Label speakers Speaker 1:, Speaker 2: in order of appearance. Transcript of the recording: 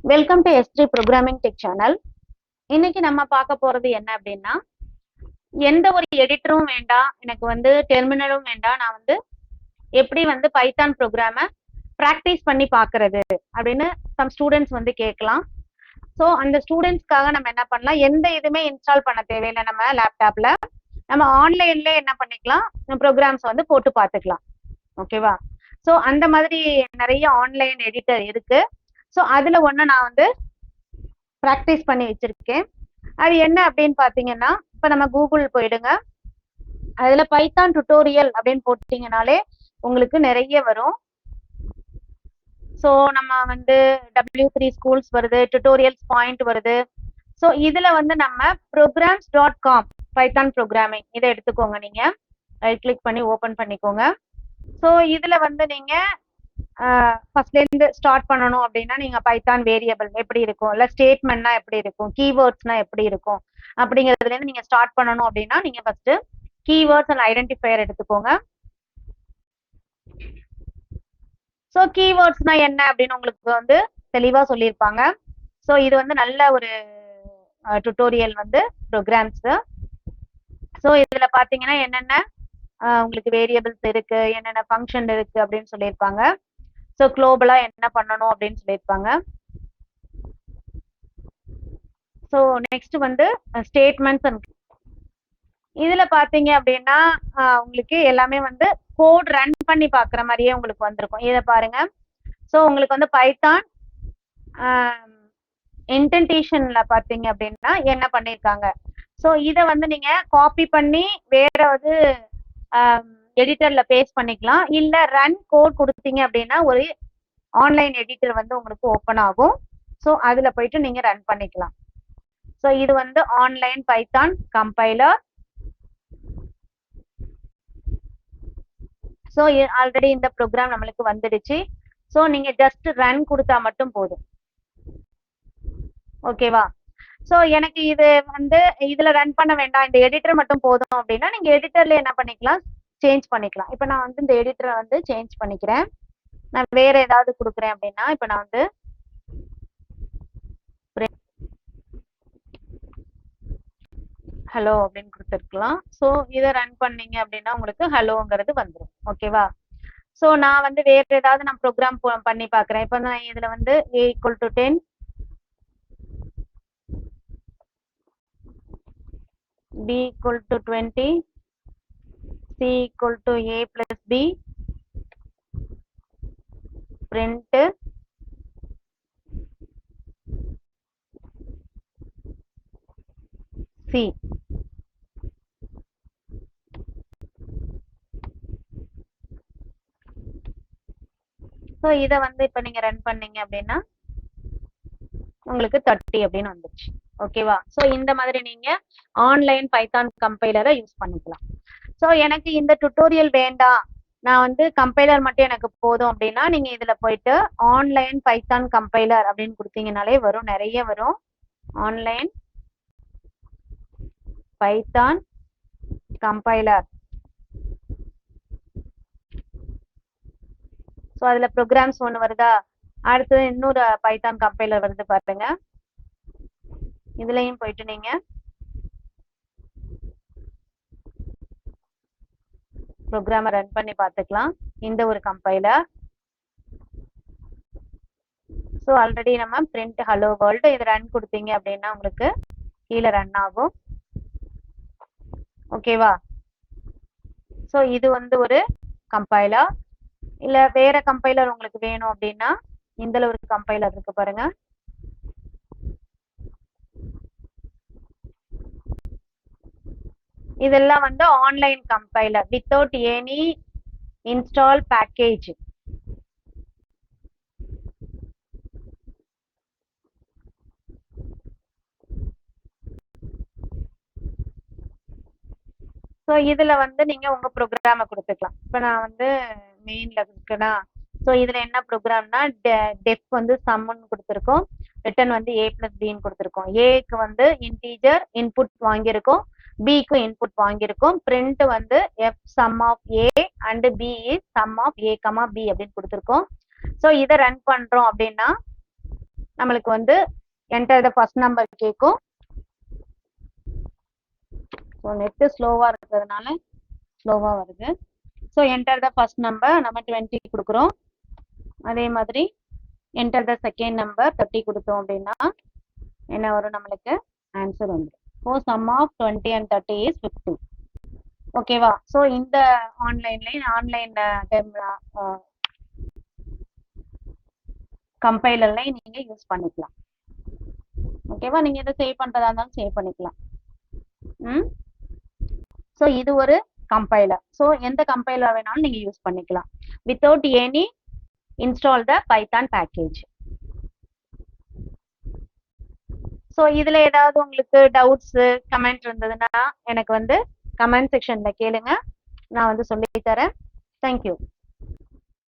Speaker 1: Welcome to S3 programming tech channel. இன்னைக்கு நம்ம பார்க்க போறது என்ன அப்படின்னா, எந்த ஒரு எடிட்டரும் வேண்டாம், எனக்கு வந்து டெர்மினலும் வேண்டாம். நான் வந்து எப்படி வந்து பைத்தான் ப்ரோக்ராமை ப்ராக்டிஸ் பண்ணி பார்க்கறது அப்படின்னு சம் ஸ்டூடெண்ட்ஸ் வந்து கேட்கலாம். ஸோ அந்த ஸ்டூடெண்ட்ஸ்க்காக நம்ம என்ன பண்ணலாம், எந்த இதுவுமே இன்ஸ்டால் பண்ண தேவையில்லை. நம்ம லேப்டாப்ல நம்ம ஆன்லைன்ல என்ன பண்ணிக்கலாம், ப்ரோக்ராம்ஸ் வந்து போட்டு பார்த்துக்கலாம். ஓகேவா? ஸோ அந்த மாதிரி நிறைய ஆன்லைன் எடிட்டர் இருக்கு. ஸோ அதுல ஒன்று நான் வந்து ப்ராக்டிஸ் பண்ணி வச்சிருக்கேன். அது என்ன அப்படின்னு பாத்தீங்கன்னா, இப்ப நம்ம கூகுள் போயிடுங்க. அதுல பைத்தான் டுட்டோரியல் அப்படின்னு போட்டீங்கனாலே உங்களுக்கு நிறைய வரும். ஸோ நம்ம வந்து W3 ஸ்கூல்ஸ் வருது, டுட்டோரியல்ஸ் பாயிண்ட் வருது. ஸோ இதுல வந்து நம்ம programs.com பைத்தான் ப்ரோக்ராமிங் இதை எடுத்துக்கோங்க. நீங்க ரைட் கிளிக் பண்ணி ஓபன் பண்ணிக்கோங்க. ஸோ இதுல வந்து நீங்க ஃபர்ஸ்ட்ல இருந்து ஸ்டார்ட் பண்ணணும் அப்படின்னா, நீங்க பைத்தான் வேரியபிள் எப்படி இருக்கும், இல்ல ஸ்டேட்மெண்ட்னா எப்படி இருக்கும், கீவேர்ட்ஸ்னா எப்படி இருக்கும் அப்படிங்கிறதுல இருந்து நீங்க ஸ்டார்ட் பண்ணணும் அப்படின்னா, நீங்க ஃபர்ஸ்ட் கீவேர்ட்ஸ் அண்ட் ஐடென்டிஃபையர் எடுத்துக்கோங்க. ஸோ கீவேர்ட்ஸ்னா என்ன அப்படின்னு உங்களுக்கு வந்து தெளிவா சொல்லியிருப்பாங்க. ஸோ இது வந்து நல்ல ஒரு டுட்டோரியல் வந்து ப்ரோக்ராம்ஸ். ஸோ இதுல பாத்தீங்கன்னா என்னென்ன உங்களுக்கு வேரியபிள்ஸ் இருக்கு, என்னென்ன ஃபங்க்ஷன் இருக்கு அப்படின்னு சொல்லியிருப்பாங்க. ஸோ குளோபலா என்ன பண்ணணும் அப்படின்னு சொல்லியிருப்பாங்க. ஸோ நெக்ஸ்ட் வந்து ஸ்டேட்மெண்ட்ஸ் அண்ட் இதுல பாத்தீங்க அப்படின்னா உங்களுக்கு எல்லாமே வந்து கோட் ரன் பண்ணி பாக்குற மாதிரியே உங்களுக்கு வந்திருக்கும். இதை பாருங்க. ஸோ உங்களுக்கு வந்து பைத்தான் இன்டென்டேஷன்ல பாத்தீங்க அப்படின்னா என்ன பண்ணிருக்காங்க. ஸோ இதை வந்து நீங்க காப்பி பண்ணி வேற வந்து எடிட்டர்ல பேஸ்ட் பண்ணிக்கலாம். இல்ல ரன் கோட் கொடுத்தீங்க அப்படின்னா ஒரு ஆன்லைன் எடிட்டர் வந்து உங்களுக்கு ஓப்பன் ஆகும். ஸோ அதுல போயிட்டு நீங்க ரன் பண்ணிக்கலாம். ஸோ இது வந்து online Python compiler. So already இந்த ப்ரோக்ராம் நம்மளுக்கு வந்துடுச்சு. ஸோ நீங்க ஜஸ்ட் ரன் கொடுத்தா மட்டும் போதும். ஓகேவா? ஸோ எனக்கு இது வந்து இதுல ரன் பண்ண வேண்டாம், இந்த எடிட்டர் மட்டும் போதும் அப்படின்னா நீங்க எடிட்டர்ல என்ன பண்ணிக்கலாம், சேஞ்ச் பண்ணிக்கலாம். இப்போ நான் வந்து இந்த எடிட்டரை வந்து சேஞ்ச் பண்ணிக்கிறேன். நான் வேற ஏதாவது கொடுக்குறேன் அப்படின்னா, இப்போ நான் வந்து ஹலோ அப்படின்னு கொடுத்துருக்கலாம். ஸோ இதை ரன் பண்ணீங்க அப்படின்னா உங்களுக்கு ஹலோங்கிறது வந்துடும். ஓகேவா? ஸோ நான் வந்து வேற ஏதாவது நான் ப்ரோக்ராம் பண்ணி பார்க்குறேன். இப்போ நான் இதுல வந்து A = 10, B = 20, C = A + B, print C. So இதை வந்து இப்போ நீங்க ரன் பண்ணீங்க அப்படின்னா உங்களுக்கு 30 அப்படின்னு வந்துருச்சு. ஓகேவா? ஸோ இந்த மாதிரி நீங்க ஆன்லைன் பைத்தான் கம்பைலரை யூஸ் பண்ணிக்கலாம். ஸோ எனக்கு இந்த டுட்டோரியல் வேண்டாம், நான் வந்து கம்பைலர் மட்டும் எனக்கு போதும் அப்படின்னா நீங்க இதுல போயிட்டு ஆன்லைன் பைத்தான் கம்பைலர் அப்படின்னு கொடுத்தீங்கனாலே வரும், நிறைய வரும். Online Python compiler. ஸோ அதுல ப்ரோக்ராம்ஸ் ஒன்று வருதா, அடுத்து இன்னொரு பைத்தான் கம்பைலர் வருது பாருங்க. இதுலயும் போயிட்டு நீங்க ப்ரோக்ராமை ரன் பண்ணி பார்த்துக்கலாம். இந்த ஒரு கம்பைலர். ஸோ ஆல்ரெடி நம்ம பிரிண்ட் ஹலோ வேர்ல்டு இது ரன் கொடுத்தீங்க அப்படின்னா உங்களுக்கு கீழே ரன் ஆகும். ஓகேவா? ஸோ இது வந்து ஒரு கம்பைலர். இல்ல வேற கம்பைலர் உங்களுக்கு வேணும் அப்படின்னா இந்த ஒரு கம்பைலர் இருக்கு பாருங்க. இதெல்லாம் வந்து online compiler without any install package. So இதுல வந்து நீங்க உங்க ப்ரோக்ராமை கொடுத்துக்கலாம். இப்போ நான் வந்து மெயின்ல இருக்குன்னா, ஸோ இதுல என்ன ப்ரோக்ராம்னா டெஃப் வந்து சம்னு கொடுத்துருக்கோம், ரிட்டர்ன் வந்து A + Bன்னு கொடுத்துருக்கோம். ஏக்கு வந்து இன்டீஜர் இன்புட் வாங்கியிருக்கோம், பிக்கு இன்புட் வாங்கியிருக்கோம். பிரிண்ட் வந்து F sum of A and B is sum of A, B அப்படின்னு கொடுத்துருக்கோம். ஸோ இதை ரன் பண்றோம் அப்படின்னா நம்மளுக்கு வந்து என்டர் த ஃபர்ஸ்ட் நம்பர் கேட்கும். ஸோ நெட்டு ஸ்லோவா இருக்கிறதுனால ஸ்லோவா வருது. So enter the first number நம்ம 20 கொடுக்குறோம். அதே மாதிரி என்டர் த செகண்ட் நம்பர் 30 கொடுத்தோம் அப்படின்னா என்ன வரும், நம்மளுக்கு ஆன்சர் வந்துடும். So sum of 20 and 30 is 50. ஓகேவா? ஸோ இந்த ஆன்லைன் கம்பைலர்ல நீங்க யூஸ் பண்ணிக்கலாம். ஓகேவா? நீங்க எதை சேவ் பண்றதா இருந்தாலும் சேவ் பண்ணிக்கலாம். ஸோ இது ஒரு கம்பைலர். ஸோ எந்த கம்பைலர் வேணாலும் நீங்க யூஸ் பண்ணிக்கலாம் வித்தவுட் எனி இன்ஸ்டால் த பைத்தான் பேக்கேஜ். ஸோ இதுல ஏதாவது உங்களுக்கு டவுட்ஸ் கமெண்ட் இருந்ததுன்னா எனக்கு வந்து கமெண்ட் செக்ஷன்ல கேளுங்க, நான் வந்து சொல்லி தரேன். தேங்க்யூ.